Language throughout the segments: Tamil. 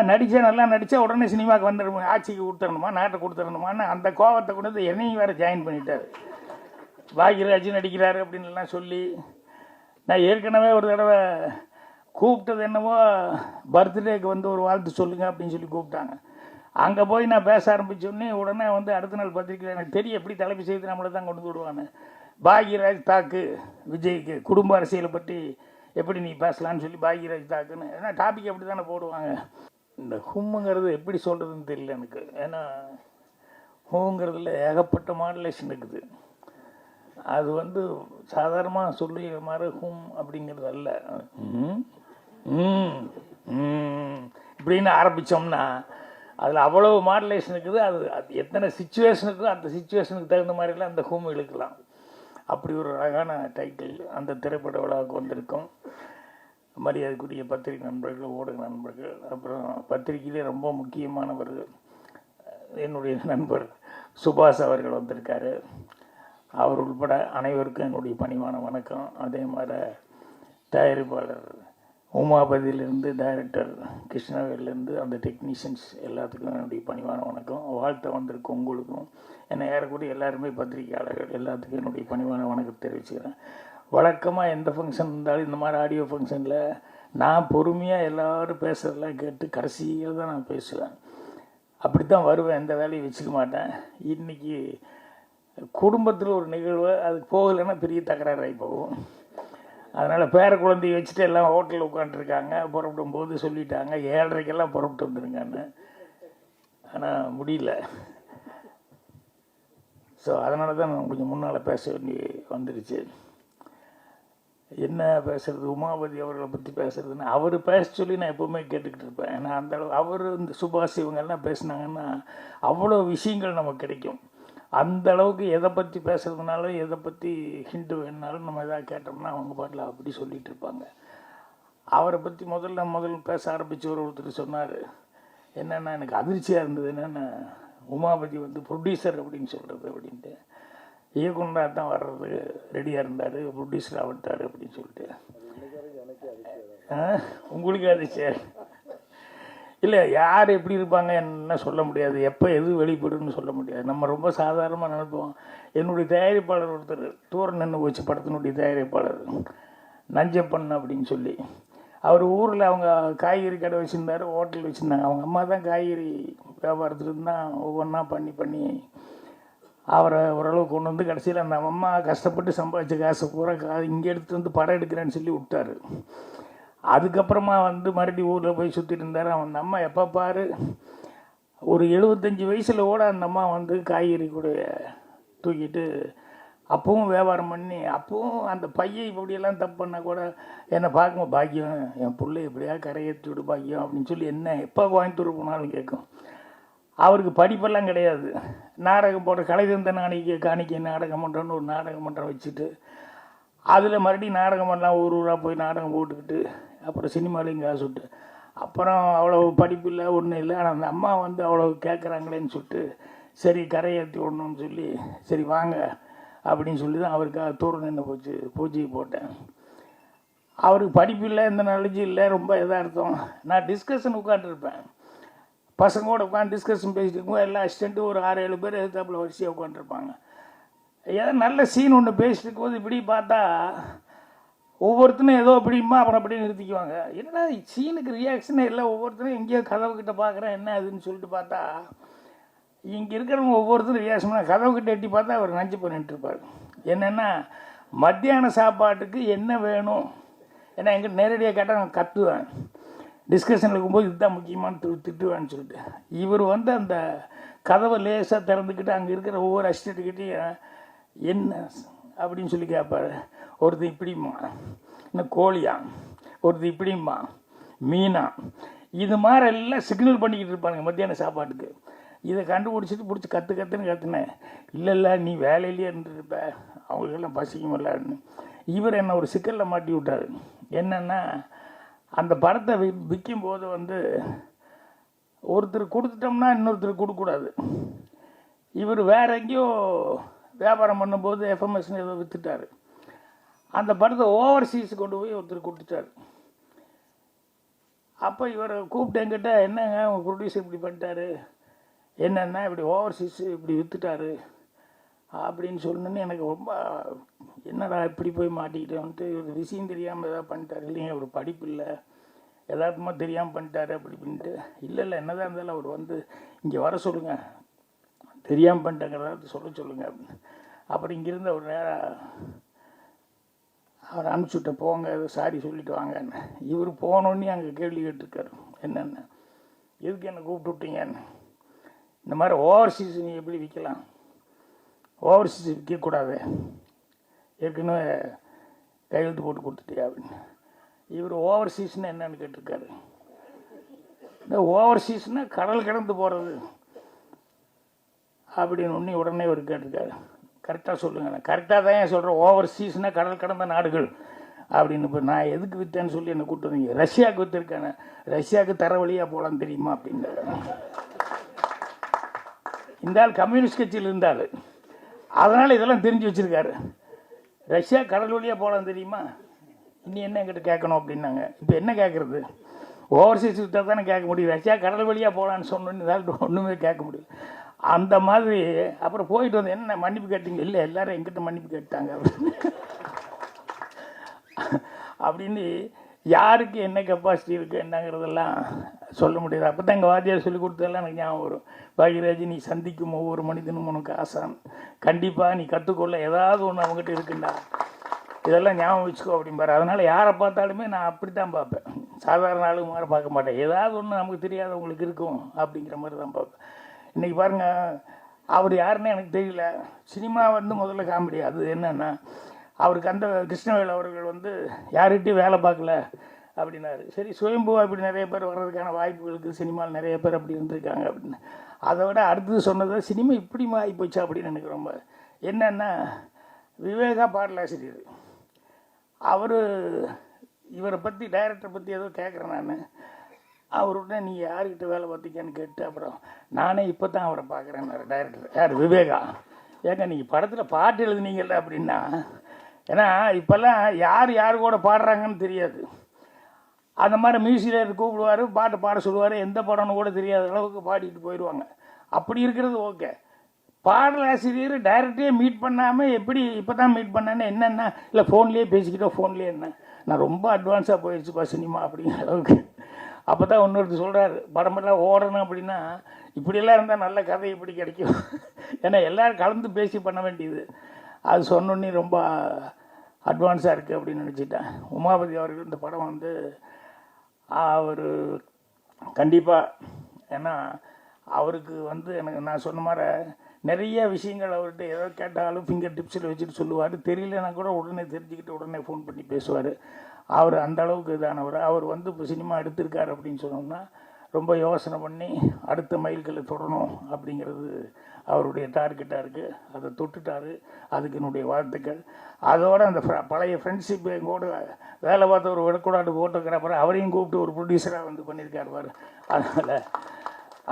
நடித்தா நல்லா நடித்தா உடனே சினிமாவுக்கு வந்துடணும், ஆட்சிக்கு கொடுத்துடணுமா, நாட்டை கொடுத்துடணுமான்னு அந்த கோவத்தை கொண்டு வந்து என்னையும் வேறு ஜாயின் பண்ணிட்டார். பாக்யராஜ் நடிக்கிறாரு அப்படின்லாம் சொல்லி நான் ஏற்கனவே ஒரு தடவை கூப்பிட்டது என்னவோ பர்த்டேக்கு வந்து ஒரு வாழ்த்து சொல்லுங்க அப்படின்னு சொல்லி கூப்பிட்டாங்க. அங்கே போய் நான் பேச ஆரம்பித்தோடனே உடனே வந்து அடுத்த நாள் பத்திரிக்கை எனக்கு தெரியும் எப்படி தலைப்பு செய்து நம்மளை தான் கொண்டு விடுவான்னு. பாக்யராஜ் தாக்கு விஜய்க்கு குடும்ப அரசியலை பற்றி எப்படி நீ பேசலான்னு சொல்லி பாக்யராஜ் தாக்குன்னு, ஏன்னா டாபிக் அப்படி தானே போடுவாங்க. இந்த ஹும்முங்கிறது எப்படி சொல்கிறதுன்னு தெரியல எனக்கு. ஏன்னா ஹூங்கிறதுல ஏகப்பட்ட மாடுலேஷன் இருக்குது. அது வந்து சாதாரணமாக சொல்லுகிற மாதிரி ஹும் அப்படிங்கிறது அல்ல. இப்படின்னு ஆரம்பித்தோம்னா அதில் அவ்வளோ மாடுலேஷன் இருக்குது. அது எத்தனை சிச்சுவேஷனுக்கோ அந்த சிச்சுவேஷனுக்கு தகுந்த மாதிரிலாம் அந்த ஹூம் இழுக்கலாம். அப்படி ஒரு அழகான டைட்டில் அந்த திரைப்பட விழாவுக்கு வந்திருக்கும். மரியாதைக்குரிய பத்திரிகை நண்பர்கள், ஊடக நண்பர்கள், அப்புறம் பத்திரிகையிலே ரொம்ப முக்கியமானவர் என்னுடைய நண்பர் சுபாஷ் அவர்கள் வந்திருக்காரு. அவர் உட்பட அனைவருக்கும் என்னுடைய பணிவான வணக்கம். அதே மாதிரி தயாரிப்பாளர் உமாபதியிலேருந்து டைரக்டர் கிருஷ்ணவேலேருந்து அந்த டெக்னீஷியன்ஸ் எல்லாத்துக்கும் என்னுடைய பணிவான வணக்கம். வாழ்த்த வந்திருக்கும் உங்களுக்கும், என்னை ஏறக்கூடிய எல்லாருமே பத்திரிகையாளர்கள் எல்லாத்துக்கும் என்னுடைய பணிவான வணக்கத்தை தெரிவிச்சுக்கிறேன். வழக்கமாக எந்த ஃபங்க்ஷன் இருந்தாலும் இந்த மாதிரி ஆடியோ ஃபங்க்ஷனில் நான் பொறுமையாக எல்லோரும் பேசுகிறதெல்லாம் கேட்டு கடைசியில் தான் நான் பேசுவேன். அப்படி தான் வருவேன், எந்த வேலையும் வச்சுக்க மாட்டேன். இன்றைக்கி குடும்பத்தில் ஒரு நிகழ்வு, அது போகலைன்னா பெரிய தகராறாகி போகும். அதனால் பேர குழந்தைய வச்சுட்டு எல்லாம் ஹோட்டலில் உட்காந்துருக்காங்க. புறப்படும் போது சொல்லிட்டாங்க 7:30 புறப்பட்டு வந்துருங்கன்னு. ஆனால் முடியல. ஸோ அதனால தான் நான் கொஞ்சம் முன்னால் பேச வேண்டி வந்துருச்சு. என்ன பேசுகிறது, உமாபதி அவர்களை பற்றி பேசுகிறதுன்னு அவர் பேச சொல்லி நான் எப்போவுமே கேட்டுக்கிட்டு இருப்பேன். ஏன்னா அந்தளவு அவர் இந்த சுபாஷ் இவங்கெல்லாம் பேசினாங்கன்னா அவ்வளோ விஷயங்கள் நமக்கு கிடைக்கும். அந்த அளவுக்கு எதை பற்றி பேசுகிறதுனால எதை பற்றி ஹிண்ட் வேணுனாலும் நம்ம எதாவது கேட்டோம்னா அவங்க பாட்டில் அப்படி சொல்லிகிட்டு இருப்பாங்க. அவரை பற்றி முதல்ல பேச ஆரம்பித்து ஒருத்தர் சொன்னார், என்னென்னா எனக்கு அதிர்ச்சியாக இருந்தது, என்னென்னா உமாபதி வந்து ப்ரொடியூசர் அப்படின்னு சொல்கிறது அப்படின்ட்டு. இயக்குனராக தான் வர்றது ரெடியாக இருந்தார், ப்ரொடியூசர் ஆகிட்டார் அப்படின்னு சொல்லிட்டு. உங்களுக்கு அதிர்ச்சியாக இல்லை, யார் எப்படி இருப்பாங்க என்ன சொல்ல முடியாது, எப்போ எது வெளிப்படுன்னு சொல்ல முடியாது. நம்ம ரொம்ப சாதாரணமாக நினைப்போம். என்னுடைய தயாரிப்பாளர் ஒருத்தர் தூரம் நின்று போச்சு படத்தினுடைய தயாரிப்பாளர் நஞ்சப்பன் அப்படின்னு சொல்லி. அவர் ஊரில் அவங்க காய்கறி கடை வச்சுருந்தார், ஹோட்டல் வச்சுருந்தாங்க. அவங்க அம்மா தான் காய்கறி வியாபாரத்துலேருந்து தான் ஒவ்வொன்றா பண்ணி அவரை ஓரளவு கொண்டு வந்து கடைசியில் அந்த அம்மா கஷ்டப்பட்டு சம்பாதிச்ச காசை பூரா இங்கே எடுத்துகிட்டு வந்து படம் எடுக்கிறேன்னு சொல்லி விட்டார். அதுக்கப்புறமா வந்து மறுபடியும் ஊரில் போய் சுற்றிட்டு இருந்தார். அவன் அந்த அம்மா எப்போ பாரு ஒரு 75 வயசில் கூட அந்த அம்மா வந்து காய்கறி கூட தூக்கிட்டு அப்பவும் வியாபாரம் பண்ணி, அப்பவும் அந்த பையன் இப்படியெல்லாம் தப்பு பண்ணால் கூட என்னை பார்க்கும்போது பாக்கியம், என் பிள்ளை எப்படியா கரையேற்றி விடு பாக்கியம் அப்படின்னு சொல்லி என்ன எப்போ கோயம்புத்தூர் போனாலும் கேட்கும். அவருக்கு படிப்பெல்லாம் கிடையாது. நாடகம் போடுற கலைதந்த காணிக்கை நாடகம் மன்றம்னு ஒரு நாடக மன்றம் வச்சுட்டு அதில் மறுபடியும் நாடகம் பண்ணலாம், ஊராக போய் நாடகம் போட்டுக்கிட்டு அப்புறம் சினிமாலையும் காசு விட்டு, அப்புறம் அவ்வளோ படிப்பு இல்லை ஒன்றும் இல்லை. ஆனால் அந்த அம்மா வந்து அவ்வளோ கேட்குறாங்களேன்னு சொல்லிட்டு சரி கரையேற்றி விடணும்னு சொல்லி சரி வாங்க அப்படின்னு சொல்லி தான் அவருக்காக தூரம் நின்று போச்சு பூஜையை போட்டேன். அவருக்கு படிப்பு இல்லை, எந்த நாலேஜும் இல்லை, ரொம்ப இதாக அர்த்தம். நான் டிஸ்கஷன் உட்காந்துருப்பேன், பசங்களோட உட்காந்து டிஸ்கஷன் பேசிட்டு இருக்கும்போது எல்லா அசிஸ்டண்ட்டும் ஒரு 6-7 பேர் எதிர்த்தாப்புல வரிசையாக உட்காந்துருப்பாங்க. ஏதோ நல்ல சீன் ஒன்று பேசிட்டு இருக்கும்போது இப்படி பார்த்தா ஒவ்வொருத்தரும் ஏதோ அப்படிமா அப்புறம் அப்படியே நிறுத்திக்குவாங்க. என்னடா சீனுக்கு ரியாக்ஷனே இல்லை, ஒவ்வொருத்தரும் எங்கேயோ கதவுக்கிட்ட பார்க்குறேன் என்ன அதுன்னு சொல்லிட்டு பார்த்தா இங்கே இருக்கிறவங்க ஒவ்வொருத்தரும் ரியாக்ஷன் கதவுக்கிட்ட எட்டி பார்த்தா அவர் நஞ்சு பண்ணிட்டுருப்பார். என்னென்னா மத்தியான சாப்பாட்டுக்கு என்ன வேணும், ஏன்னா எங்கிட்ட நேரடியாக கேட்டால் நான் கத்துவேன், டிஸ்கஷன் இருக்கும்போது இதுதான் முக்கியமான திட்டுவேன்னு சொல்லிட்டு. இவர் வந்து அந்த கதவை லேசாக திறந்துக்கிட்டு அங்கே இருக்கிற ஒவ்வொரு அசிஸ்டண்ட்டுக்கிட்டையும் என்ன அப்படின்னு சொல்லி கேட்பார். ஒருத்தர் இப்படிம்மா, இன்னும் கோழியா, ஒருத்தர் இப்படிம்மா, மீனா, இது மாதிரி எல்லாம் சிக்னல் பண்ணிக்கிட்டு இருப்பாங்க மத்தியான சாப்பாட்டுக்கு. இதை கண்டுபிடிச்சிட்டு கற்றுன்னு கற்றுனேன். இல்லை நீ வேலையிலேயே இருந்துருப்ப, அவங்களுக்கெல்லாம் பசிக்குமில்லன்னு. இவர் என்னை ஒரு சிக்கலில் மாட்டி விட்டார். என்னென்னா அந்த படத்தை விற்கும்போது வந்து ஒருத்தர் கொடுத்துட்டோம்னா இன்னொருத்தர் கொடுக்கக்கூடாது. இவர் வேற எங்கேயோ வியாபாரம் பண்ணும்போது எஃப்எம்எஸ்ன்னு ஏதோ விற்றுட்டார். அந்த படத்தை ஓவர்சீஸ் கொண்டு போய் ஒருத்தர் கொடுத்துட்டார். அப்போ இவரை கூப்பிட்டு என்கிட்ட, என்னங்க உங்கள் ப்ரொடியூசர் இப்படி பண்ணிட்டாரு, என்னென்னா இப்படி ஓவர்சீஸ் இப்படி விற்றுட்டாரு அப்படின்னு சொன்னோன்னே எனக்கு ரொம்ப என்னடா இப்படி போய் மாட்டிக்கிட்டேன்ட்டு, ஒரு விஷயம் தெரியாமல் எதாவது பண்ணிட்டாரு, இல்லைங்க ஒரு படிப்பு இல்லை எதார்த்தமாக தெரியாமல் பண்ணிட்டாரு அப்படி இப்படின்ட்டு. இல்லை என்னதான் இருந்தாலும் அவர் வந்து இங்கே வர சொல்லுங்கள், தெரியாமல் பண்ணிட்டாங்கிறத சொல்லுங்கள் அப்படின்னு. அப்புறம் இங்கேருந்து அவர் நேராக அவர் அனுப்பிச்சுட்ட, போங்க சாரி சொல்லிட்டு வாங்கன்னு. இவர் போனோடனே அங்கே கேள்வி கேட்டிருக்காரு, என்னென்ன எதுக்கு என்னை கூப்பிட்டு விட்டீங்கன்னு. இந்த மாதிரி ஓவர்சீஸ் நீ எப்படி விற்கலாம், ஓவர்சீஸ் விற்கக்கூடாது, ஏற்கனவே கையெழுத்து போட்டு கொடுத்துட்டியா அப்படின்னு. இவர் ஓவர்சீஸ்னால் என்னன்னு கேட்டிருக்காரு. இந்த ஓவர்சீஸ்னால் கடல் கடந்து போகிறது அப்படின்னு உடனே இவர் கேட்டிருக்காரு. கரெக்டாக சொல்லுங்கள். கரெக்டாக தான் ஏன் சொல்கிறேன், ஓவர்சீஸ்னால் கடல் கடந்த நாடுகள் அப்படின்னு. இப்போ நான் எதுக்கு விற்றேன்னு சொல்லி என்னை கூப்பிட்டு வந்தீங்க, ரஷ்யாவுக்கு விற்றுருக்கேன், ரஷ்யாவுக்கு தர வழியாக போகலான்னு தெரியுமா அப்படின்னு. இந்த ஆள் கம்யூனிஸ்ட் கட்சியில் இருந்தால் அதனால் இதெல்லாம் தெரிஞ்சு வச்சுருக்காரு. ரஷ்யா கடல் வழியாக போகலான்னு தெரியுமா, இன்னும் என்ன என்கிட்ட கேட்கணும் அப்படின்னாங்க. இப்போ என்ன கேட்குறது, ஓவர்சீஸ் விற்றா தானே கேட்க முடியும், ரஷ்யா கடல் வழியாக போகலான்னு சொன்னோன்னு இதால் ஒன்றுமே கேட்க முடியும். அந்த மாதிரி அப்புறம் போயிட்டு வந்து, என்ன மன்னிப்பு கேட்டீங்க, இல்லை எல்லாரும் எங்கிட்ட மன்னிப்பு கேட்டாங்க அப்படின்னு யாருக்கு என்ன கெப்பாசிட்டி இருக்குது என்னங்கிறதெல்லாம் சொல்ல முடியாது. அப்போ தான் எங்கள் வாத்தியார் சொல்லி கொடுத்ததெல்லாம் எனக்கு ஞாபகம் வரும். பாக்யராஜ், நீ சந்திக்கும் ஒவ்வொரு மனிதனும் உனக்கு ஆசான், கண்டிப்பாக நீ கற்றுக்கொள்ள ஏதாவது ஒன்று அவங்ககிட்ட இருக்குண்டா, இதெல்லாம் ஞாபகம் வச்சுக்கோ அப்படிம்பாரு. அதனால் யாரை பார்த்தாலுமே நான் அப்படி தான் பார்ப்பேன், சாதாரண ஆளுங்க மாதிரி பார்க்க மாட்டேன். ஏதாவது ஒன்று நமக்கு தெரியாதவங்களுக்கு இருக்கும் அப்படிங்கிற மாதிரி தான் பார்ப்பேன். இன்றைக்கி பாருங்கள், அவர் யாருன்னு எனக்கு தெரியல, சினிமா வந்து முதல்ல காமெடி. அது என்னென்னா, அவருக்கு அந்த கிருஷ்ணவேல் அவர்கள் வந்து யார்கிட்டையும் வேலை பார்க்கல அப்படின்னாரு. சரி, சுயம்புவா இப்படி நிறைய பேர் வர்றதுக்கான வாய்ப்புகளுக்கு சினிமாவில் நிறைய பேர் அப்படி இருந்திருக்காங்க அப்படின்னு. அதை விட அடுத்தது சொன்னது, சினிமா இப்படி ஆகி போச்சா அப்படின்னு எனக்கு ரொம்ப என்னென்னா, விவேகா பாடலாசிரியர், அவர் இவரை பற்றி டைரக்டரை பற்றி ஏதோ கேட்குறேன் நான். அவர்கிட்ட நீ யார்கிட்ட வேலை பார்த்தீங்கன்னு கேட்டு, அப்புறம் நானே இப்போ தான் அவரை பார்க்குறேன் டைரக்டர். யார், விவேகா. ஏங்க நீங்கள் படத்தில் பாட்டு எழுதுனீங்கல்ல அப்படின்னா, ஏன்னா இப்போல்லாம் யார் கூட பாடுறாங்கன்னு தெரியாது. அந்த மாதிரி மியூசிக் கூப்பிடுவார், பாட்டு பாட சொல்லுவார், எந்த படம்னு கூட தெரியாத அளவுக்கு பாடிட்டு போயிடுவாங்க. அப்படி இருக்கிறது ஓகே. பாடலாசிரியர் டைரக்டரே மீட் பண்ணாமல் எப்படி இப்போ தான் மீட் பண்ணேன்னு என்னென்னா, இல்லை ஃபோன்லேயே பேசிக்கிட்டோம், ஃபோன்லேயே என்ன, நான் ரொம்ப அட்வான்ஸாக போயிடுச்சுப்பா சினிமா அப்படிங்கிற அளவுக்கு. அப்போ தான் இன்னொருத்தர் சொல்கிறார், படமெல்லாம் ஓடணும் அப்படின்னா இப்படியெல்லாம் இருந்தால் நல்ல கதை இப்படி கிடைக்கும், ஏன்னா எல்லோரும் கலந்து பேசி பண்ண வேண்டியது. அது சொன்னோன்னே ரொம்ப அட்வான்ஸாக இருக்குது அப்படின்னு நினச்சிட்டேன். உமாபதி அவர்கள் இந்த படம் வந்து அவர் கண்டிப்பாக, ஏன்னா அவருக்கு வந்து எனக்கு நான் சொன்ன மாதிரி நிறைய விஷயங்கள் அவர்கிட்ட ஏதோ கேட்டாலும் ஃபிங்கர் டிப்ஸில் வச்சுட்டு சொல்லுவார், தெரியலன்னா கூட உடனே தெரிஞ்சுக்கிட்டு உடனே ஃபோன் பண்ணி பேசுவார். அவர் அந்த அளவுக்கு இதானவர். அவர் வந்து இப்போ சினிமா எடுத்திருக்கார் அப்படின்னு சொன்னோம்னா ரொம்ப யோசனை பண்ணி அடுத்த மைல்களை தொடரணும் அப்படிங்கிறது அவருடைய டார்கெட்டாக இருக்குது. அதை தொட்டுட்டார், அதுக்கு என்னுடைய வாழ்த்துக்கள். அதோடு அந்த பழைய ஃப்ரெண்ட்ஷிப் எங்கூட வேலை பார்த்த ஒரு விடக்கூடாது ஃபோட்டோகிராஃபர், அவரையும் கூப்பிட்டு ஒரு ப்ரொடியூசராக வந்து பண்ணியிருக்காரு பாரு. அதனால்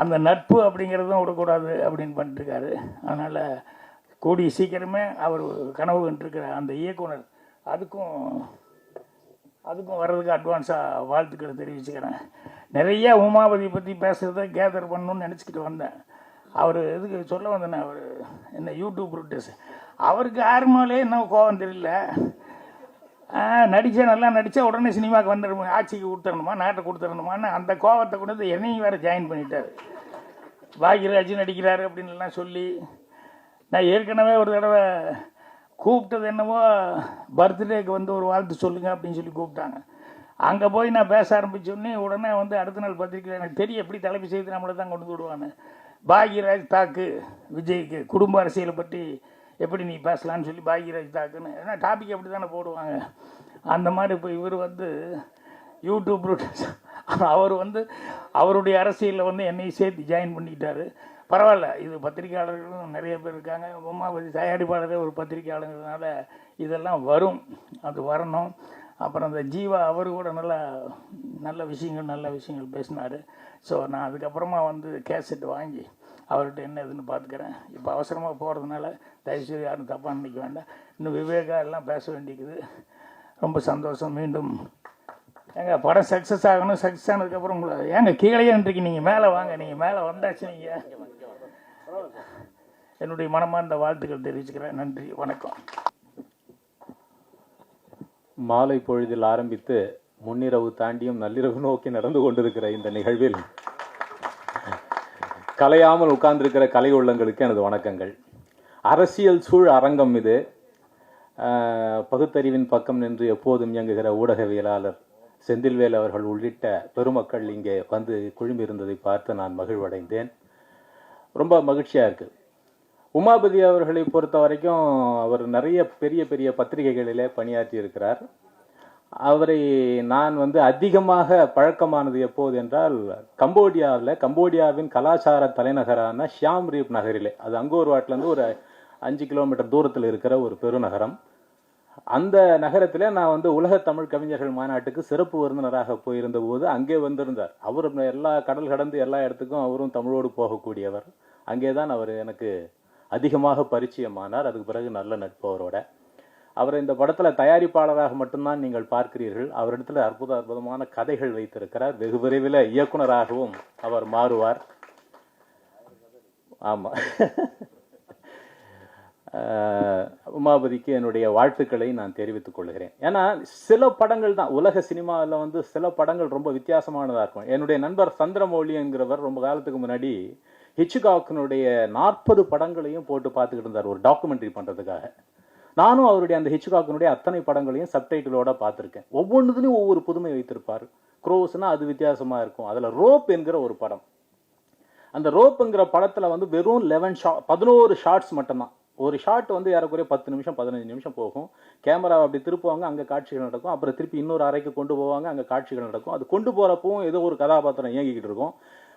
அந்த நட்பு அப்படிங்கிறதும் விடக்கூடாது அப்படின்னு பண்ணிட்டுருக்காரு. அதனால் கூடிய சீக்கிரமே அவர் கனவு கண்டிருக்கிற அந்த இயக்குனர் அதுக்கும் வர்றதுக்கு அட்வான்ஸாக வாழ்த்துக்களை தெரிவிச்சுக்கிறேன். நிறைய உமாபதி பற்றி பேசுகிறத கேதர் பண்ணணுன்னு நினச்சிக்கிட்டு வந்தேன். அவர் எதுக்கு சொல்ல வந்தேன்னா, அவர் என்ன யூடியூப் ப்ரொடியூஸ், அவருக்கு ஆர்மாலே என்ன கோவம் தெரியல, நல்லா நடித்தா உடனே சினிமாவுக்கு வந்துடணும், ஆட்சிக்கு கொடுத்துடணுமா, நாட்டை கொடுத்துடணுமான்னு அந்த கோவத்தை கொண்டு என்னையும் வேறு ஜாயின் பண்ணிட்டார். பாக்யராஜ் நடிக்கிறாரு அப்படின்லாம் சொல்லி, நான் ஏற்கனவே ஒரு தடவை கூப்பிட்டது என்னவோ பர்த்டேக்கு வந்து ஒரு வாழ்த்து சொல்லுங்கள் அப்படின்னு சொல்லி கூப்பிட்டாங்க. அங்கே போய் நான் பேச ஆரம்பித்தோடனே உடனே வந்து அடுத்த நாள் பத்திரிக்கையில் எனக்கு தெரியும் எப்படி தலைப்பு செய்து நம்மளை தான் கொண்டு விடுவான்னு. பாக்யராஜ் தாக்கு விஜய்க்கு குடும்ப அரசியலை பற்றி எப்படி நீ பேசலான்னு சொல்லி பாக்யராஜ் தாக்குன்னு, ஏன்னா டாபிக் அப்படி தானே போடுவாங்க. அந்த மாதிரி இப்போ இவர் வந்து யூடியூப் அவர் வந்து அவருடைய அரசியலில் வந்து என்னையும் சேர்த்து ஜாயின் பண்ணிக்கிட்டாரு. பரவாயில்ல, இது பத்திரிக்கையாளர்களும் நிறைய பேர் இருக்காங்க, உமாபதி தயாரிப்பாளரே ஒரு பத்திரிக்கையாளங்கிறதுனால இதெல்லாம் வரும், அது வரணும். அப்புறம் அந்த ஜீவா அவர் கூட நல்ல விஷயங்கள் பேசினார். ஸோ நான் அதுக்கப்புறமா வந்து கேசட் வாங்கி அவர்கிட்ட என்ன இதுன்னு பார்த்துக்கிறேன். இப்போ அவசரமாக போகிறதுனால தயவுசெய்து யாரும் தப்பாக நினைக்க வேண்டாம். இன்னும் விவேகா எல்லாம் பேச வேண்டியது. ரொம்ப சந்தோஷம். மீண்டும் ஏங்க படம் சக்ஸஸ் ஆகணும், சக்ஸஸ் ஆனதுக்கப்புறம் உங்களை ஏங்க கீழே இன்றைக்கு நீங்கள் மேலே வாங்க, நீங்கள் மேலே வந்தாச்சு. நீங்கள் என்னுடைய மனமார்ந்த வாழ்த்துக்கள் தெரிவிச்சுக்கிறேன். நன்றி, வணக்கம். மாலை பொழுதில் ஆரம்பித்து முன்னிரவு தாண்டியும் நள்ளிரவு நோக்கி நடந்து கொண்டிருக்கிற இந்த நிகழ்வில் கலையாமல் உட்கார்ந்திருக்கிற கலை உள்ளங்களுக்கு எனது வணக்கங்கள். அரசியல் சூழ் அரங்கம் இது. பகுத்தறிவின் பக்கம் நின்று எப்போதும் இயங்குகிற ஊடகவியலாளர் செந்தில்வேல் அவர்கள் உள்ளிட்ட பெருமக்கள் இங்கே வந்து குழுமி இருந்ததை பார்த்து நான் மகிழ்வடைந்தேன். ரொம்ப மகிழ்ச்சியாக இருக்குது. உமாபதி அவர்களை பொறுத்த வரைக்கும் அவர் நிறைய பெரிய பெரிய பத்திரிகைகளிலே பணியாற்றி இருக்கிறார். அவரை நான் அதிகமாக பழக்கமானது எப்போது என்றால் கம்போடியாவின் கலாச்சார தலைநகரான ஷியாம் ரீப் நகரிலே, அது அங்கோர் வாட்டிலேருந்து ஒரு 5 கிலோமீட்டர் தூரத்தில் இருக்கிற ஒரு பெருநகரம். அந்த நகரத்தில் நான் உலக தமிழ் கவிஞர்கள் மாநாட்டுக்கு சிறப்பு விருந்தினராக போயிருந்த போது அங்கே வந்திருந்தார். அவர் எல்லா கடல் கடந்து எல்லா இடத்துக்கும் அவரும் தமிழோடு போகக்கூடியவர். அங்கே தான் அவர் எனக்கு அதிகமாக பரிச்சயமானார். அதுக்கு பிறகு நல்ல நட்பு அவரோட. அவர் இந்த படத்தில் தயாரிப்பாளராக மட்டும்தான் நீங்கள் பார்க்கிறீர்கள். அவரிடத்தில் அற்புதமான கதைகள் வைத்திருக்கிறார். வெகு விரைவில் இயக்குனராகவும் அவர் மாறுவார். ஆமாம், உமாபதிக்கு என்னுடைய வாழ்த்துக்களை நான் தெரிவித்துக் கொள்கிறேன். ஏன்னா சில படங்கள் தான் உலக சினிமாவில் சில படங்கள் ரொம்ப வித்தியாசமானதாக இருக்கும். என்னுடைய நண்பர் சந்திரமௌலி என்கிறவர் ரொம்ப காலத்துக்கு முன்னாடி ஹிட்ச்காக்கினுடைய 40 படங்களையும் போட்டு பார்த்துக்கிட்டு இருந்தார் ஒரு டாக்குமெண்ட்ரி பண்ணுறதுக்காக. நானும் அவருடைய அந்த ஹிட்ச்காக்கினுடைய அத்தனை படங்களையும் சப்டைட்டிலோட பார்த்துருக்கேன். ஒவ்வொன்றுலையும் ஒவ்வொரு புதுமை வைத்திருப்பார். க்ரோஸ்னா அது வித்தியாசமாக இருக்கும். அதில் ரோப் என்கிற ஒரு படம், அந்த ரோப்புங்கிற படத்தில் வெறும் 11 ஷார்ட்ஸ் மட்டும்தான். ஒரு ஷார்ட் ஏறக்குறைய 10 நிமிஷம் 15 நிமிஷம் போகும். கேமரா அப்படி திருப்புவாங்க, அங்கே காட்சிகள் நடக்கும். அப்புறம் திருப்பி இன்னொரு அறைக்கு கொண்டு போவாங்க, அங்கே காட்சிகள் நடக்கும். அது கொண்டு போகிறப்பவும் ஏதோ ஒரு கதாபாத்திரம் இயங்கிக்கிட்டு இருக்கும்.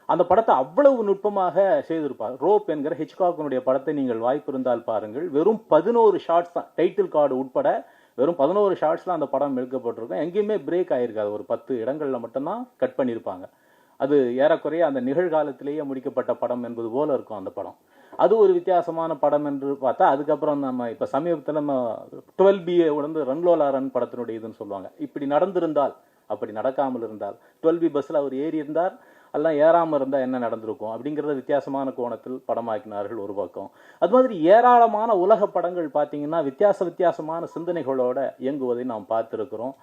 அந்த படத்தை அவ்வளவு நுட்பமாக செய்திருப்பார். ரோப் என்கிற ஹிட்ச்காக்கினுடைய படத்தை நீங்கள் வாய்ப்பு இருந்தால் பாருங்கள். வெறும் 11 ஷார்ட்ஸ் தான், டைட்டில் கார்டு உட்பட வெறும் 11 ஷார்ட்ஸ்லாம் அந்த படம் எடுக்கப்பட்டிருக்கும். எங்கேயுமே பிரேக் ஆகிருக்காது. ஒரு 10 இடங்களில் மட்டும்தான் கட் பண்ணியிருப்பாங்க. அது ஏறக்குறைய அந்த நிகழ்காலத்திலேயே முடிக்கப்பட்ட படம் என்பது போல இருக்கும் அந்த படம். அது ஒரு வித்தியாசமான படம் என்று பார்த்தா, அதுக்கப்புறம் நம்ம இப்போ சமீபத்தில் நம்ம 12B ரன்லோலா ரன் படத்தினுடைய இதுன்னு சொல்லுவாங்க. இப்படி நடந்திருந்தால், அப்படி நடக்காமல் இருந்தால், 12B பஸ்ஸில் அவர் ஏறி இருந்தார், எல்லாம் ஏறாமல் இருந்தால் என்ன நடந்திருக்கும் அப்படிங்கிறத வித்தியாசமான கோணத்தில் படமாக்கினார்கள் ஒரு பக்கம். அது மாதிரி ஏராளமான உலக படங்கள் பார்த்தீங்கன்னா வித்தியாசமான சிந்தனைகளோட இயங்குவதை நாம் பார்த்துருக்கிறோம்.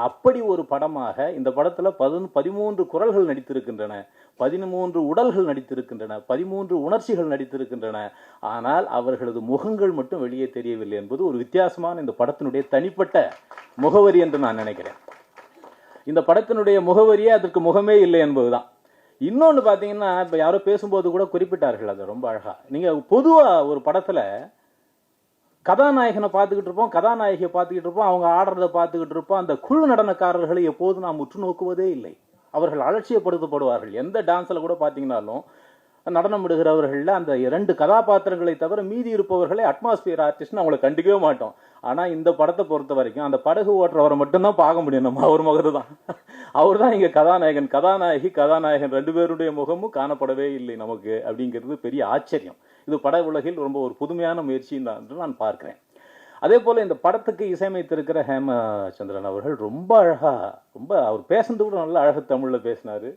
அப்படி ஒரு படமாக இந்த படத்தில் 13 குரல்கள் நடித்திருக்கின்றன, 13 உடல்கள் நடித்திருக்கின்றன, 13 உணர்ச்சிகள் நடித்திருக்கின்றன. ஆனால் அவர்களது முகங்கள் மட்டும் வெளியே தெரியவில்லை என்பது ஒரு வித்தியாசமான இந்த படத்தினுடைய தனிப்பட்ட முகவரி என்று நான் நினைக்கிறேன். இந்த படத்தினுடைய முகவரியே அதற்கு முகமே இல்லை என்பதுதான். இன்னொன்று பார்த்தீங்கன்னா, இப்போ யாரோ பேசும்போது கூட குறிப்பிட்டார்கள், அது ரொம்ப அழகா. நீங்கள் பொதுவாக ஒரு படத்தில் கதாநாயகனை பார்த்துக்கிட்டு இருப்போம், கதாநாயகியை பார்த்துக்கிட்டு இருப்போம், அவங்க ஆடுறதை பார்த்துக்கிட்டு இருப்போம். அந்த குழு நடனக்காரர்களை எப்போதும் நாம் உற்று நோக்குவதே இல்லை. அவர்கள் அலட்சியப்படுத்தப்படுவார்கள். எந்த டான்ஸில் கூட பார்த்தீங்கன்னாலும் நடனம் விடுகிறவர்களில் அந்த 2 கதாபாத்திரங்களை தவிர மீதி இருப்பவர்களை அட்மாஸ்பியர் ஆர்டிஸ்ட்னு அவங்களை கண்டுக்கவே மாட்டோம். ஆனால் இந்த படத்தை பொறுத்த வரைக்கும் அந்த படகு ஓட்டுறவரை மட்டும்தான் பார்க்க முடியும். நம்ம அவர் முகர் தான், அவர் தான் இங்கே கதாநாயகன். கதாநாயகன் 2 பேருடைய முகமும் காணப்படவே இல்லை நமக்கு. அப்படிங்கிறது பெரிய ஆச்சரியம். இது பட உலகில் ரொம்ப ஒரு புதுமையான முயற்சி என்று நான் பார்க்கிறேன். அதே போல் இந்த படத்துக்கு இசையமைத்திருக்கிற ஹேமச்சந்திரன் அவர்கள் ரொம்ப அழகாக, அவர் பேசுனது கூட நல்லா அழகு தமிழில் பேசினார்,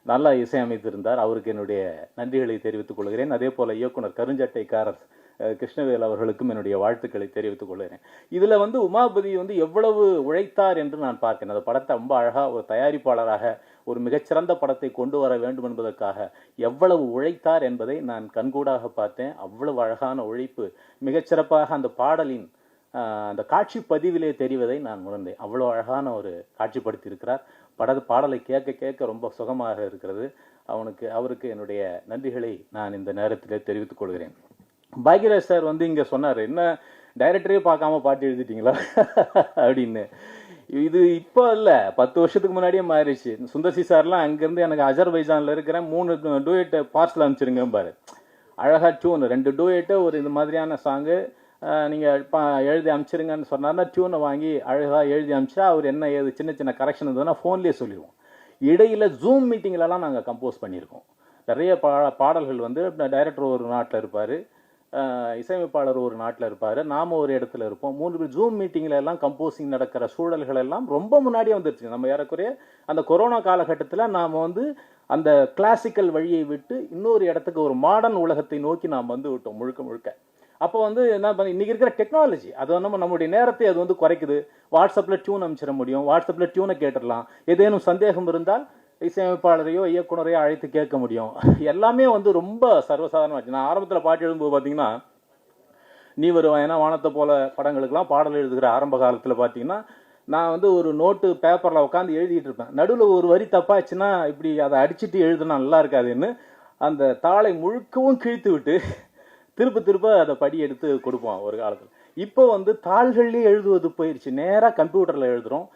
நல்லா இசையமைத்திருந்தார். அவருக்கு என்னுடைய நன்றிகளை தெரிவித்துக் கொள்கிறேன். அதே போல் இயக்குனர் கருஞ்சட்டைக்காரர் கிருஷ்ணவேல் அவர்களுக்கும் என்னுடைய வாழ்த்துக்களை தெரிவித்துக் கொள்கிறேன். இதில் உமாபதி எவ்வளவு உழைத்தார் என்று நான் பார்க்கிறேன். அந்த படத்தை ரொம்ப அழகாக ஒரு தயாரிப்பாளராக ஒரு மிகச்சிறந்த படத்தை கொண்டு வர வேண்டும் என்பதற்காக எவ்வளவு உழைத்தார் என்பதை நான் கண்கூடாக பார்த்தேன். அவ்வளவு அழகான உழைப்பு மிகச்சிறப்பாக அந்த பாடலின் அந்த காட்சி பதிவிலே தெரிவதை நான் உணர்ந்தேன். அவ்வளோ அழகான ஒரு காட்சிப்படுத்தி இருக்கிறார். பாடலை கேட்க கேட்க ரொம்ப சுகமாக இருக்கிறது. அவருக்கு என்னுடைய நன்றிகளை நான் இந்த நேரத்தில் தெரிவித்துக் கொள்கிறேன். பாக்யராஜ் சார் இங்கே சொன்னார், என்ன டைரக்டரே பார்க்காம பாட்டு எழுதிட்டீங்களா அப்படின்னு. இது இப்போ இல்லை, 10 வருஷத்துக்கு முன்னாடியே மாறிடுச்சு. சுந்தர்சி சார்லாம் அங்கேருந்து எனக்கு அஜர்பைஜானில் இருக்கிறேன் 3 டூயட் பார்சல் அனுப்பிச்சிருங்க பாரு. அழகாக டியூன் 2 டூயட்டு ஒரு இந்த மாதிரியான சாங்கு நீங்கள் எழுதி அனுப்பிச்சிருங்கன்னு சொன்னார்னா டியூனை வாங்கி அழகாக எழுதி அனுப்பிச்சா அவர் என்ன ஏது சின்ன சின்ன கரெக்ஷன் இருந்ததுன்னா ஃபோன்லேயே சொல்லிடுவோம். இடையில் ஜூம் மீட்டிங்லலாம் நாங்கள் கம்போஸ் பண்ணியிருக்கோம். நிறைய பாடல்கள் டைரக்டர் ஒரு நாட்டில் இருப்பார், இசையமைப்பாளர் ஒரு நாட்டில் இருப்பார், நாம் ஒரு இடத்துல இருப்போம். 3 பேர் ஜூம் மீட்டிங்கில் எல்லாம் கம்போசிங் நடக்கிற சூழல்கள் எல்லாம் ரொம்ப முன்னாடியே வந்துருச்சு. நம்ம ஏறக்குறைய அந்த கொரோனா காலகட்டத்தில் நாம் வந்து அந்த கிளாசிக்கல் வழியை விட்டு இன்னொரு இடத்துக்கு ஒரு மாடர்ன் உலகத்தை நோக்கி நாம் வந்து விட்டோம் முழுக்க முழுக்க. அப்போ வந்து என்ன பண்ண, இன்னைக்கு இருக்கிற டெக்னாலஜி அது நம்மளுடைய நேரத்தை அது வந்து குறைக்குது. வாட்ஸ்அப்பில் டியூன் அமைச்சிட முடியும், வாட்ஸ்அப்பில் டியூனை கேட்டுடலாம். ஏதேனும் சந்தேகம் இருந்தால் இசையமைப்பாளரையோ இயக்குனரையோ அழைத்து கேட்க முடியும். எல்லாமே வந்து ரொம்ப சர்வசாதாரணமாச்சு. நான் ஆரம்பத்தில் பாட்டு எழுதும்போது பார்த்தீங்கன்னா, நீ வருவாயனா வானத்தை போல படங்களுக்கெல்லாம் பாடல் எழுதுகிற ஆரம்ப காலத்தில் பார்த்தீங்கன்னா, நான் வந்து ஒரு நோட்டு பேப்பரில் உட்காந்து எழுதிட்டு இருப்பேன். நடுவில் ஒரு வரி தப்பாச்சுன்னா இப்படி அதை அடிச்சுட்டு எழுதுனா நல்லா இருக்காதுன்னு அந்த தாளை முழுக்கவும் கிழித்து விட்டு திருப்ப அதை படி எடுத்து கொடுப்போம் ஒரு காலத்தில். இப்போ வந்து தாள்கள்லேயே எழுதுவது போயிடுச்சு. நேராக கம்ப்யூட்டரில் எழுதுகிறோம்,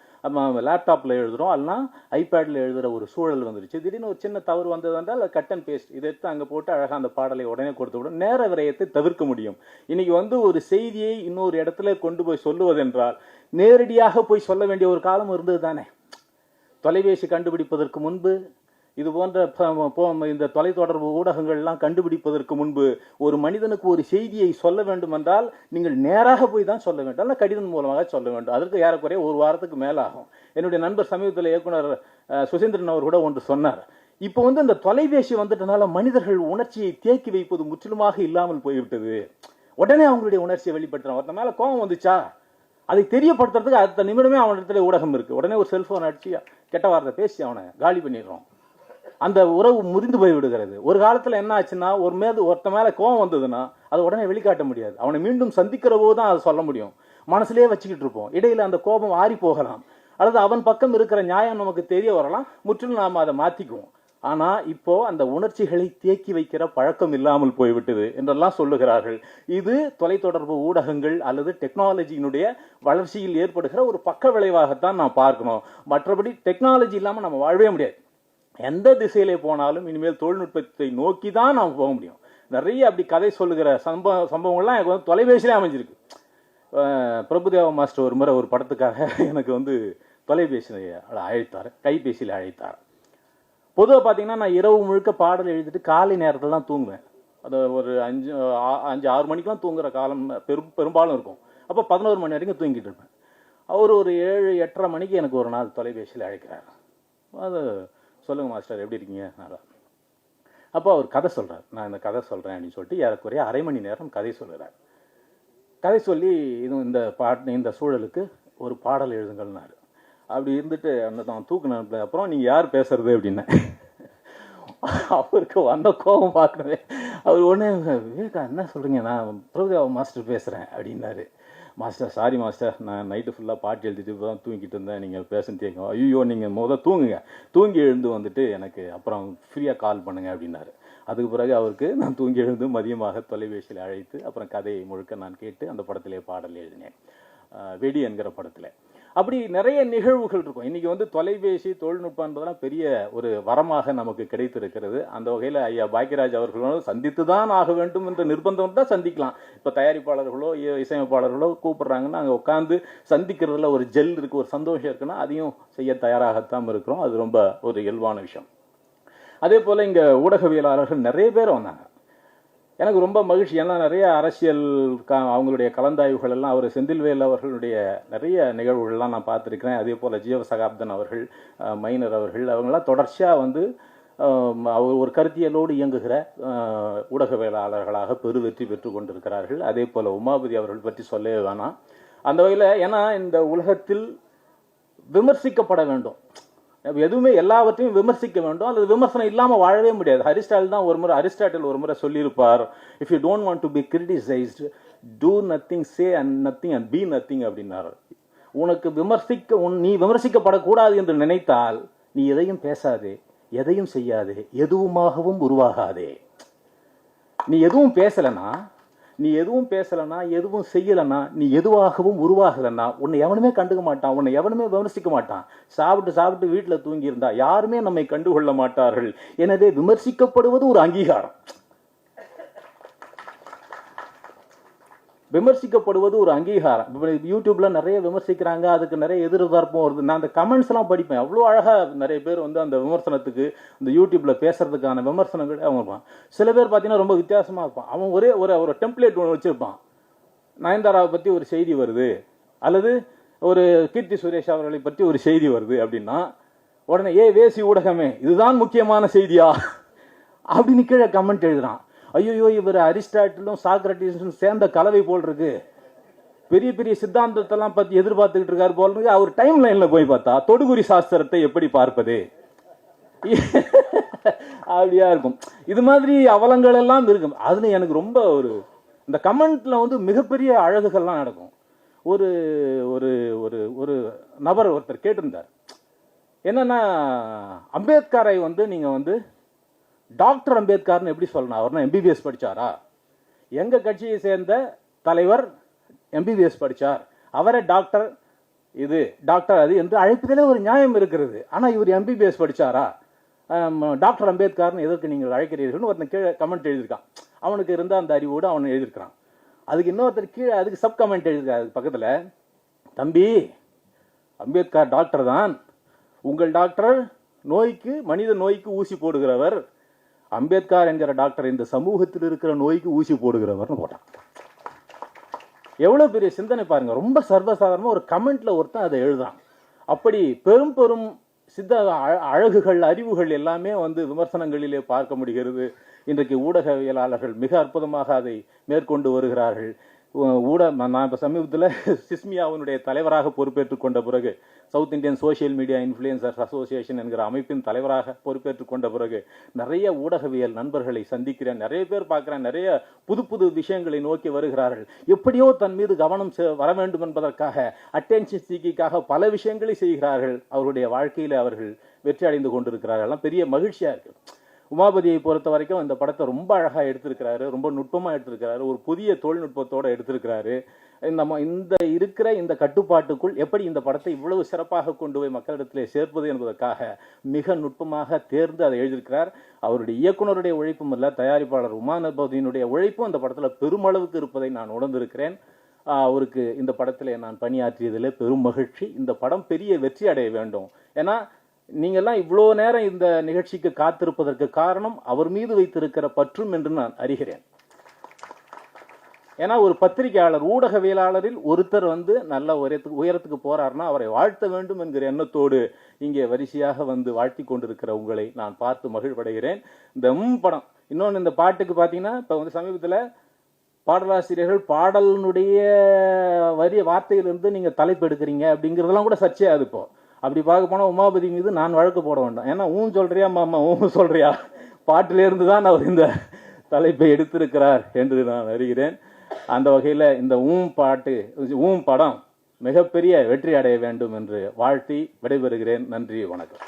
லேப்டாப்பில் எழுதுகிறோம், அல்லனா ஐபேடில் எழுதுகிற ஒரு சூழல் வந்துருச்சு. திடீர்னு ஒரு சின்ன தவறு வந்தது என்றால் கட் அண்ட் பேஸ்ட் இதை எடுத்து அங்கே போட்டு அழகாக அந்த பாடலை உடனே கொடுத்து விடும். நேர விரயத்தை தவிர்க்க முடியும். இன்னைக்கு வந்து ஒரு செய்தியை இன்னொரு இடத்துல கொண்டு போய் சொல்லுவதென்றால் நேரடியாக போய் சொல்ல வேண்டிய ஒரு காலம் இருந்தது தானே. தொலைபேசி கண்டுபிடிப்பதற்கு முன்பு, இது போன்ற இந்த தொலைத்தொடர்பு ஊடகங்கள்லாம் கண்டுபிடிப்பதற்கு முன்பு ஒரு மனிதனுக்கு ஒரு செய்தியை சொல்ல வேண்டும் என்றால் நீங்கள் நேராக போய் தான் சொல்ல வேண்டும், அல்ல கடிதம் மூலமாக சொல்ல வேண்டும். அதற்கு ஏறக்குறைய ஒரு வாரத்துக்கு மேலே ஆகும். என்னுடைய நண்பர் சமீபத்தில் இயக்குனர் சுசீந்திரன் அவர் கூட ஒன்று சொன்னார். இப்போ வந்து இந்த தொலைபேசி வந்துட்டனால மனிதர்கள் உணர்ச்சியை தேக்கி வைப்பது முற்றிலுமாக இல்லாமல் போய்விட்டது. உடனே அவங்களுடைய உணர்ச்சியை வெளிப்படுத்துறான். ஒருத்த மேலே கோபம் வந்துச்சா அதை தெரியப்படுத்துறதுக்கு அடுத்த நிமிடமே அவனிடத்துல ஊடகம் இருக்கு. உடனே ஒரு செல்போன் அடிச்சு கெட்ட வார்த்தை பேசி அவனை காலி பண்ணிடுறோம். அந்த உறவு முறிந்து போய் விடுகிறது. ஒரு காலத்தில் என்ன ஆச்சுன்னா, ஒருத்த மேலே கோபம் வந்ததுன்னா அதை உடனே வெளிக்காட்ட முடியாது. அவனை மீண்டும் சந்திக்கிற போது தான் அதை சொல்ல முடியும். மனசுலேயே வச்சுக்கிட்டு இருப்போம். இடையில அந்த கோபம் ஆறி போகலாம், அல்லது அவன் பக்கம் இருக்கிற நியாயம் நமக்கு தெரிய வரலாம். முற்றிலும் நாம் அதை மாற்றிக்குவோம். ஆனால் இப்போ அந்த உணர்ச்சிகளை தேக்கி வைக்கிற பழக்கம் இல்லாமல் போய்விட்டது என்றெல்லாம் சொல்லுகிறார்கள். இது தொலைத்தொடர்பு ஊடகங்கள் அல்லது டெக்னாலஜியினுடைய வளர்ச்சியில் ஏற்படுகிற ஒரு பக்க விளைவாகத்தான் நாம் பார்க்கணும். மற்றபடி டெக்னாலஜி இல்லாமல் நம்ம வாழவே முடியாது. எந்த திசையிலே போனாலும் இனிமேல் தொழில்நுட்பத்தை நோக்கி தான் நாம் போக முடியும். நிறைய அப்படி கதை சொல்லுகிற சம்பவங்கள்லாம் எனக்கு வந்து தொலைபேசியிலே அமைஞ்சிருக்கு. பிரபுதேவா மாஸ்டர் ஒரு முறை ஒரு படத்துக்காக எனக்கு வந்து தொலைபேசியில் அழைத்தார், கைபேசியில் அழைத்தார். பொதுவாக பார்த்தீங்கன்னா நான் இரவு முழுக்க பாடல் எழுதிட்டு காலை நேரத்தில் தான் தூங்குவேன். அது ஒரு 5-6 மணிக்கெலாம் தூங்குகிற காலம் பெரும்பாலும் இருக்கும். அப்போ 11 மணி வரைக்கும் தூங்கிட்டு இருப்பேன். அவர் ஒரு 7-8:30 மணிக்கு எனக்கு ஒரு நாள் தொலைபேசியில் அழைக்கிறார். அது சொல்லுங்கள் மாஸ்டர் எப்படி இருக்கீங்க? நல்லா. அப்போ அவர் கதை சொல்கிறார். நான் இந்த கதை சொல்கிறேன் அப்படின்னு சொல்லிட்டு ஏறக்குறைய அரை மணி நேரம் கதை சொல்கிறார். கதை சொல்லி இந்த சூழலுக்கு ஒரு பாடல் எழுதுங்கள்னாரு. அப்படி இருந்துட்டு நான் தூக்குன அப்புறம் நீங்கள் யார் பேசுறது அப்படின்னு அவருக்கு வந்த கோபம் பார்க்கவே. அவர் உடனே விவேகா என்ன சொல்கிறீங்க, நான் பிரபுதேவா மாஸ்டர் பேசுகிறேன் அப்படின்னாரு. மாஸ்டர் சாரி மாஸ்டர், நான் நைட்டு ஃபுல்லாக பாட்டு எழுதிட்டு இப்போ தான் தூங்கிட்டு இருந்தேன், நீங்கள் பேசுன்னு கேட்கும். ஐயோ நீங்கள் தூங்குங்க, தூங்கி எழுந்து வந்துட்டு எனக்கு அப்புறம் ஃப்ரீயாக கால் பண்ணுங்க அப்படின்னாரு. அதுக்கு பிறகு அவருக்கு நான் தூங்கி எழுந்து மதியமாக தொலைபேசியில் அழைத்து அப்புறம் கதையை முழுக்க நான் கேட்டு அந்த படத்திலே பாடல் எழுதினேன், வெடி என்கிற படத்தில். அப்படி நிறைய நிகழ்வுகள் இருக்கும். இன்றைக்கி வந்து தொலைபேசி தொழில்நுட்பன்றதெல்லாம் பெரிய ஒரு வரமாக நமக்கு கிடைத்திருக்கிறது. அந்த வகையில் ஐயா பாக்கியராஜ் அவர்களோடு சந்தித்து தான் ஆக வேண்டும் என்ற நிர்பந்தம் தான் சந்திக்கலாம். இப்போ தயாரிப்பாளர்களோ இசையமைப்பாளர்களோ கூப்பிட்றாங்கன்னா அங்கே உட்காந்து சந்திக்கிறதுல ஒரு ஜெல் இருக்குது, ஒரு சந்தோஷம் இருக்குன்னா அதையும் செய்ய தயாராகத்தான் இருக்கிறோம். அது ரொம்ப ஒரு இயல்பான விஷயம். அதே போல் இங்கே ஊடகவியலாளர்கள் நிறைய பேர் வந்தாங்க. எனக்கு ரொம்ப மகிழ்ச்சி. ஏன்னா நிறைய அரசியல் அவங்களுடைய கலந்தாய்வுகள் எல்லாம் அவர் செந்தில்வேல் அவர்களுடைய நிறைய நிகழ்வுகள்லாம் நான் பார்த்துருக்கிறேன். அதே போல் ஜீவசகாப்தன் அவர்கள், மைனர் அவர்கள், அவங்களாம் தொடர்ச்சியாக வந்து அவர் ஒரு கருத்தியலோடு இயங்குகிற ஊடகவியலாளர்களாக பெருவெற்றி பெற்று கொண்டிருக்கிறார்கள். அதே போல் உமாபதி அவர்கள் பற்றி சொல்லவே வேணாம். அந்த வகையில் ஏன்னா இந்த உலகத்தில் விமர்சிக்கப்பட வேண்டும், எதுவுமே எல்லாவற்றையும் விமர்சிக்க வேண்டும், அல்லது விமர்சனம் இல்லாமல் வாழவே முடியாது. அரிஸ்டாட்டில் ஒரு முறை சொல்லியிருப்பார், if you don't want to be criticized do nothing, say nothing and be nothing அப்படின்னாரு. உனக்கு நீ விமர்சிக்கப்படக்கூடாது என்று நினைத்தால் நீ எதையும் பேசாதே, எதையும் செய்யாதே, எதுவுமாகவும் உருவாகாதே. நீ எதுவும் பேசலைன்னா எதுவும் செய்யலைன்னா நீ எதுவாகவும் உருவாகலைன்னா உன்னை எவனுமே கண்டுக்க மாட்டான், உன்னை எவனுமே விமர்சிக்க மாட்டான். சாப்பிட்டு வீட்டில் தூங்கியிருந்தா யாருமே நம்மை கண்டுகொள்ள மாட்டார்கள். எனவே விமர்சிக்கப்படுவது ஒரு அங்கீகாரம். விமர்சிக்கப்படுவது ஒரு அங்கீகாரம். இப்போ யூடியூப்ல நிறைய விமர்சிக்கிறாங்க, அதுக்கு நிறைய எதிர்பார்ப்பும் வருது. நான் அந்த கமெண்ட்ஸ் எல்லாம் படிப்பேன். அவ்வளோ அழகா நிறைய பேர் வந்து அந்த விமர்சனத்துக்கு இந்த யூடியூப்ல பேசுறதுக்கான விமர்சனங்கள் அவங்க இருப்பான். சில பேர் பார்த்தீங்கன்னா ரொம்ப வித்தியாசமா இருப்பான். அவன் ஒரே ஒரு டெம்ப்ளேட் ஒன்று வச்சிருப்பான். நயன்தாராவை பற்றி ஒரு செய்தி வருது, அல்லது ஒரு கீர்த்தி சுரேஷ் அவர்களை பற்றி ஒரு செய்தி வருது அப்படின்னா உடனே வேசி ஊடகமே இதுதான் முக்கியமான செய்தியா அப்படின்னு கீழே கமெண்ட் எழுதுறான். ஐயோ இவர் அரிஸ்டாட்டிலும் சாக்ரட்டிஸும் சேர்ந்த கலவை போல் இருக்கு, பெரிய பெரிய சித்தாந்தத்தெல்லாம் பத்தி எதிர்பார்த்துக்கிட்டு இருக்காரு போல் இருக்கு. அவர் டைம் லைன்ல போய் பார்த்தா தொடுகுறி சாஸ்திரத்தை எப்படி பார்ப்பது அப்படியா இருக்கும். இது மாதிரி அவலங்கள் எல்லாம் இருக்கும். அதுல எனக்கு ரொம்ப இந்த கமெண்ட்ல வந்து மிகப்பெரிய அழகுகள்லாம் நடக்கும். ஒரு ஒரு ஒரு ஒரு நபர் ஒருத்தர் கேட்டிருந்தார், என்னன்னா அம்பேத்கரை வந்து நீங்க வந்து டாக்டர் அம்பேத்கர்னு எப்படி சொல்லணும், அவர்னா எம்பிபிஎஸ் படிச்சாரா? எங்க கட்சியை சேர்ந்த தலைவர் எம்பிபிஎஸ் படிச்சார், அவரை டாக்டர் இது டாக்டர் அது என்று அழைப்பதிலே ஒரு நியாயம் இருக்கிறது. ஆனா இவர் எம்பிபிஎஸ் படிச்சாரா? டாக்டர் அம்பேத்கர்னு எதற்கு நீங்கள் அழைக்கிறீர்கள்னு ஒருத்தன் கீழே கமெண்ட் எழுதியிருக்கான். அவனுக்கு இருந்த அந்த அறிவோடு அவன் எழுதியிருக்கிறான். அதுக்கு இன்னொருத்தர் கீழே அதுக்கு சப் கமெண்ட் எழுதியிருக்காரு. அதுக்கு பக்கத்துல, தம்பி அம்பேத்கர் டாக்டர் தான், உங்கள் டாக்டர் நோய்க்கு மனித நோய்க்கு ஊசி போடுகிறவர், அம்பேத்கர் என்கிற டாக்டர் இந்த சமூகத்தில் இருக்கிற நோய்க்கு ஊசி போடுகிறவர்னு போட்டான். எவ்வளவு பெரிய சிந்தனை பாருங்க. ரொம்ப சர்வசாதாரணமா ஒரு கமெண்ட்ல ஒருத்தன் அதை எழுதுறான். அப்படி பெரும் பெரும் சித்த அழகுகள் அறிவுகள் எல்லாமே வந்து விமர்சனங்களிலே பார்க்க முடிகிறது. இன்றைக்கு ஊடகவியலாளர்கள் மிக அற்புதமாக அதை மேற்கொண்டு வருகிறார்கள். நான் இப்போ சமீபத்தில் சிஸ்மியாவினுடைய தலைவராக பொறுப்பேற்றுக் கொண்ட பிறகு, south Indian social media influencers association என்கிற அமைப்பின் தலைவராக பொறுப்பேற்றுக் கொண்ட பிறகு நிறைய ஊடகவியல் நண்பர்களை சந்திக்கிறேன். நிறைய பேர் பார்க்குறேன், நிறைய புது புது விஷயங்களை நோக்கி வருகிறார்கள். எப்படியோ தன் மீது கவனம் வர வேண்டும் என்பதற்காக, அட்டென்ஷன் சீக்கிக்காக பல விஷயங்களை செய்கிறார்கள். அவருடைய வாழ்க்கையில் அவர்கள் வெற்றி அடைந்து கொண்டிருக்கிறார்கள். பெரிய மகிழ்ச்சியாக இருக்குது. உமாபதியை பொறுத்த வரைக்கும் இந்த படத்தை ரொம்ப அழகாக எடுத்திருக்கிறாரு, ரொம்ப நுட்பமாக எடுத்திருக்கிறாரு, ஒரு புதிய தொழில்நுட்பத்தோடு எடுத்திருக்கிறாரு. இந்த இருக்கிற இந்த கட்டுப்பாட்டுக்குள் எப்படி இந்த படத்தை இவ்வளவு சிறப்பாக கொண்டு போய் மக்களிடத்திலே சேர்ப்பது என்பதற்காக மிக நுட்பமாக தேர்ந்து அதை எழுதியிருக்கிறார். அவருடைய இயக்குனருடைய உழைப்பும் அல்ல, தயாரிப்பாளர் உமாபதியினுடைய உழைப்பும் அந்த படத்தில் பெருமளவுக்கு இருப்பதை நான் உணர்ந்திருக்கிறேன். அவருக்கு இந்த படத்தில் நான் பணியாற்றியதில் பெரும் மகிழ்ச்சி. இந்த படம் பெரிய வெற்றி அடைய வேண்டும். ஏன்னா நீங்கள்லாம் இவ்வளோ நேரம் இந்த நிகழ்ச்சிக்கு காத்திருப்பதற்கு காரணம் அவர் மீது வைத்திருக்கிற பற்றும் என்று நான் அறிகிறேன். ஏன்னா ஒரு பத்திரிகையாளர், ஊடகவியலாளரில் ஒருத்தர் வந்து நல்ல உயரத்துக்கு போறாருன்னா அவரை வாழ்த்த வேண்டும் என்கிற எண்ணத்தோடு இங்கே வரிசையாக வந்து வாழ்த்தி கொண்டிருக்கிற உங்களை நான் பார்த்து மகிழ்வடைகிறேன். இந்த படம் இன்னொன்று, இந்த பாட்டுக்கு பார்த்தீங்கன்னா இப்போ வந்து சமீபத்தில் பாடலாசிரியர்கள் பாடலினுடைய வார்த்தையிலிருந்து நீங்கள் தலைப்பு எடுக்கிறீங்க அப்படிங்கிறதெல்லாம் கூட சர்ச்சையாது. இப்போ அப்படி பார்க்க போனால் உமாபதி மீது நான் வழக்கு போட வேண்டாம். ஏன்னா சொல்றியா மாமா சொல்றியா பாட்டிலிருந்து தான் அவர் இந்த தலைப்பை எடுத்திருக்கிறார் என்று நான் அறிகிறேன். அந்த வகையில் இந்த படம் மிகப்பெரிய வெற்றி அடைய வேண்டும் என்று வாழ்த்தி விடைபெறுகிறேன். நன்றி, வணக்கம்.